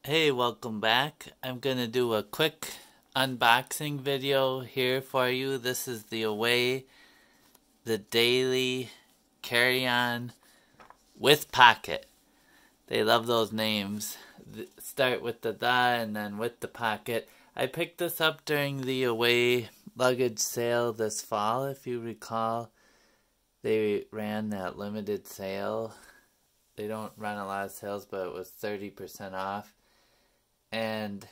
Hey, welcome back. I'm gonna do a quick unboxing video here for you. This is the the daily carry-on with pocket. They love those names. Start with the and then with the pocket. I picked this up during the Away luggage sale this fall. If you recall, they ran that limited sale. They don't run a lot of sales, but it was 30% off. And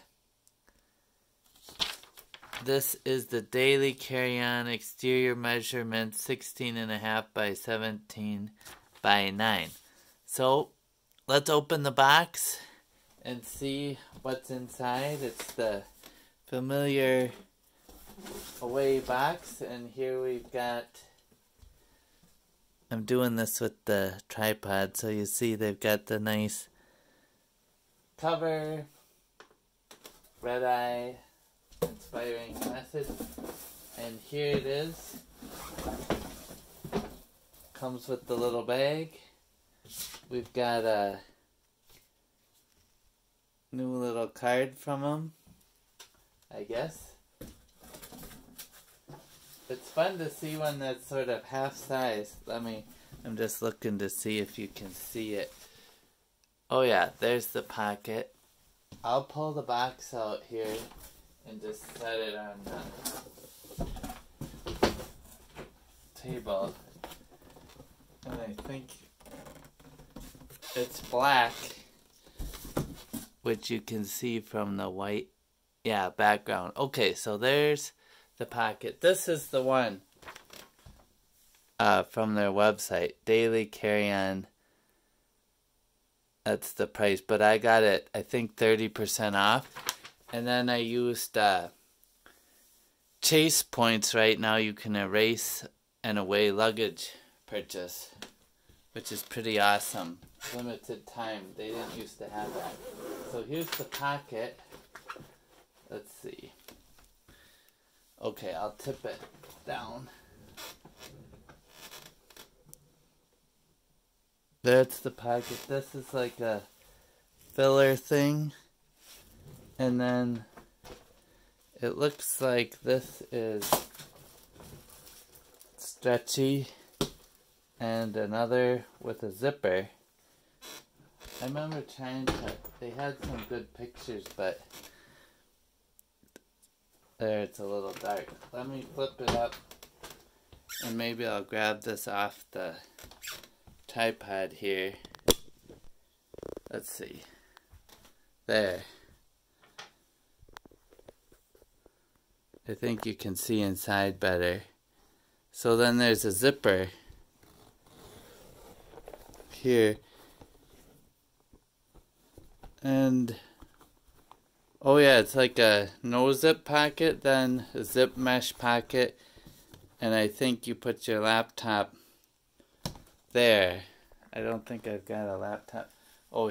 this is the daily carry-on exterior measurement 16.5 by 17 by 9. So let's open the box and see what's inside. It's the familiar Away box, and here we've got, I'm doing this with the tripod, so you see they've got the nice cover, red eye, inspiring message, and here it is. Comes with the little bag. We've got a new little card from them, I guess. It's fun to see one that's sort of half size. I'm just looking to see if you can see it. Oh yeah, there's the pocket. I'll pull the box out here and just set it on the table. And I think it's black, which you can see from the white, background. Okay, so there's the pocket. This is the one from their website, Daily Carry-On. That's the price, but I got it, I think, 30% off. And then I used Chase points. Right now you can erase an Away luggage purchase, which is pretty awesome. Limited time. They didn't used to have that. So here's the pocket. Let's see. Okay, I'll tip it down. That's the pocket. This is like a filler thing. And then it looks like this is stretchy. And another with a zipper. I remember they had some good pictures, but there, it's a little dark. Let me flip it up, and maybe I'll grab this off the tripod here. Let's see. There. I think you can see inside better. So then there's a zipper here. And oh yeah, it's like a no zip pocket, then a zip mesh pocket, and I think you put your laptop there. I don't think I've got a laptop. Oh,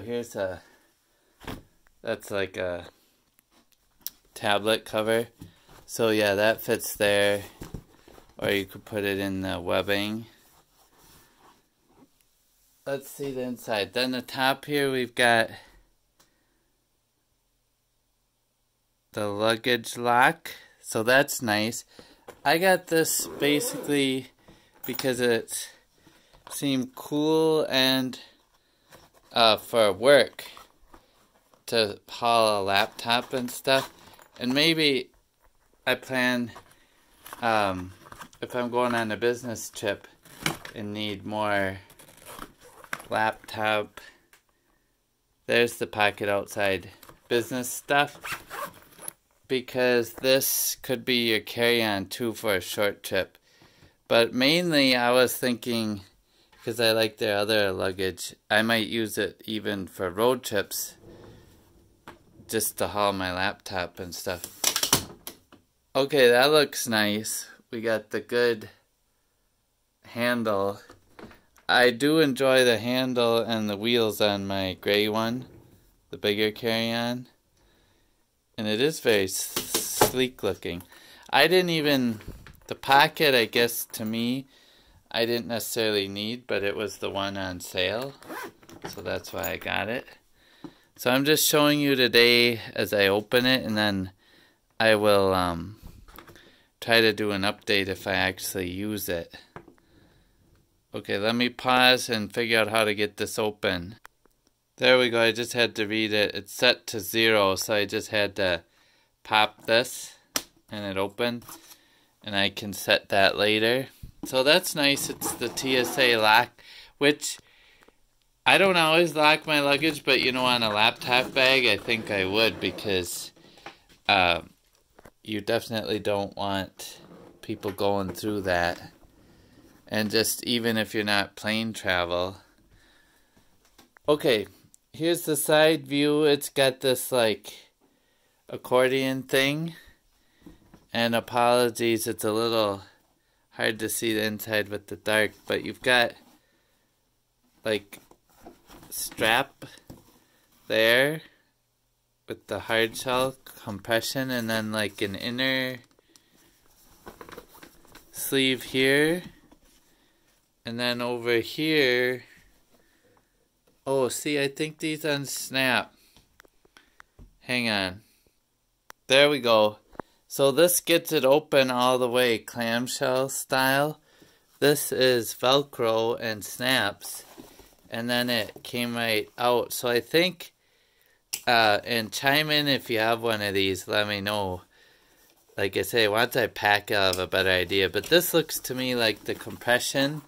that's like a tablet cover. So yeah, that fits there. Or you could put it in the webbing. Let's see the inside. Then the top here, we've got the luggage lock. So that's nice. I got this basically because it seemed cool and for work to haul a laptop and stuff. And maybe I plan, if I'm going on a business trip and need more laptop, there's the pocket outside, business stuff, because this could be your carry-on too for a short trip. But mainly I was thinking, because I like their other luggage, I might use it even for road trips, just to haul my laptop and stuff. Okay, that looks nice. We got the good handle. I do enjoy the handle and the wheels on my gray one, the bigger carry-on. And it is very sleek looking. The pocket, I guess, to me, I didn't necessarily need, but it was the one on sale. So that's why I got it. So I'm just showing you today as I open it, and then I will try to do an update if I actually use it. Okay, let me pause and figure out how to get this open. There we go, I just had to read it. It's set to 0, so I just had to pop this and it opened. And I can set that later. So that's nice. It's the TSA lock, which I don't always lock my luggage, but you know, on a laptop bag, I think I would, because you definitely don't want people going through that. And just even if you're not plane travel. Okay, here's the side view. It's got this like accordion thing. And apologies, it's a little hard to see the inside with the dark, but you've got like strap there with the hard shell compression, and then like an inner sleeve here, and then over here, oh, see, I think these unsnap. Hang on. There we go. So this gets it open all the way, clamshell style. This is Velcro and snaps. And then it came right out. So I think, and chime in if you have one of these, let me know. Like I say, once I pack, I'll have a better idea. But this looks to me like the compression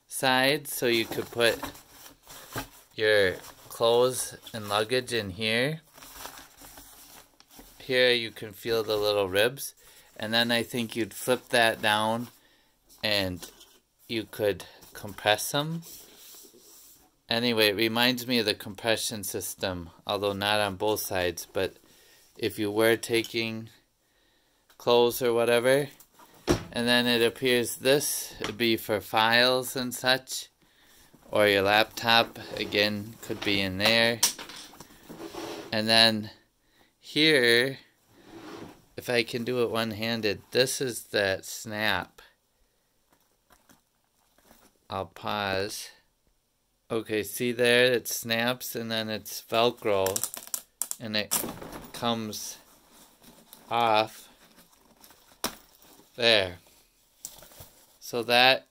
side. So you could put your clothes and luggage in here. Here you can feel the little ribs, and then I think you'd flip that down and you could compress them. Anyway, it reminds me of the compression system, although not on both sides, but if you were taking clothes or whatever, and then it appears this would be for files and such, or your laptop, again, could be in there. And then here, if I can do it one-handed, this is that snap. I'll pause. Okay, see there, it snaps and then it's Velcro and it comes off there. So that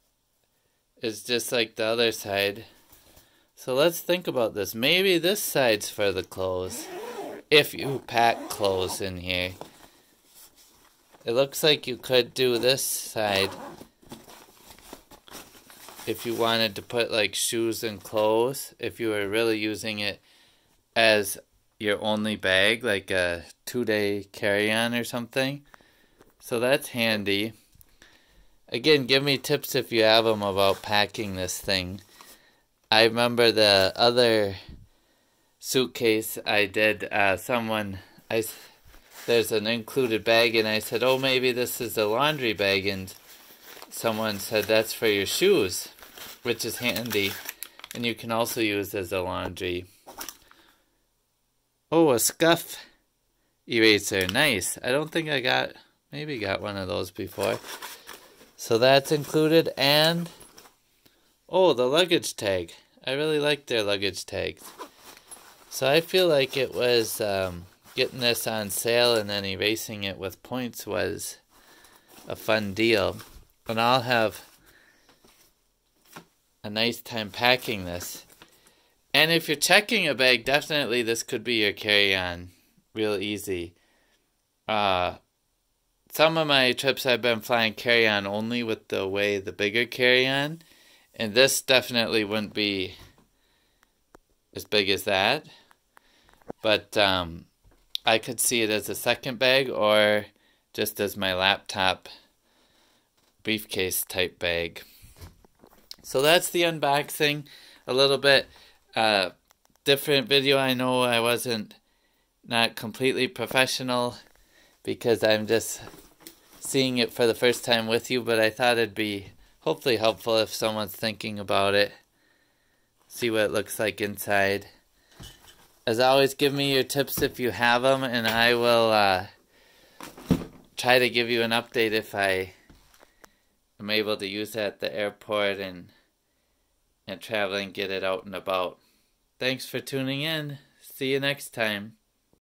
is just like the other side. So let's think about this. Maybe this side's for the clothes. If you pack clothes in here. It looks like you could do this side if you wanted to put like shoes and clothes, if you were really using it as your only bag, like a 2-day carry-on or something. So that's handy. Again, give me tips if you have them about packing this thing. I remember the other suitcase I did, there's an included bag, and I said, oh, maybe this is a laundry bag, and someone said that's for your shoes, which is handy, and you can also use as a laundry. Oh, a scuff eraser, nice. I don't think I got one of those before. So that's included, and oh, the luggage tag. I really like their luggage tags. So I feel like it was getting this on sale and then erasing it with points was a fun deal. And I'll have a nice time packing this. And if you're checking a bag, definitely this could be your carry-on. Real easy. Some of my trips I've been flying carry-on only with the bigger carry-on. And this definitely wouldn't be as big as that. But I could see it as a second bag or just as my laptop briefcase type bag. So that's the unboxing. A little bit different video. I know I wasn't not completely professional because I'm just seeing it for the first time with you, but I thought it'd be hopefully helpful if someone's thinking about it. See what it looks like inside. As always, give me your tips if you have them, and I will try to give you an update if I am able to use it at the airport and traveling, get it out and about. Thanks for tuning in. See See you next time.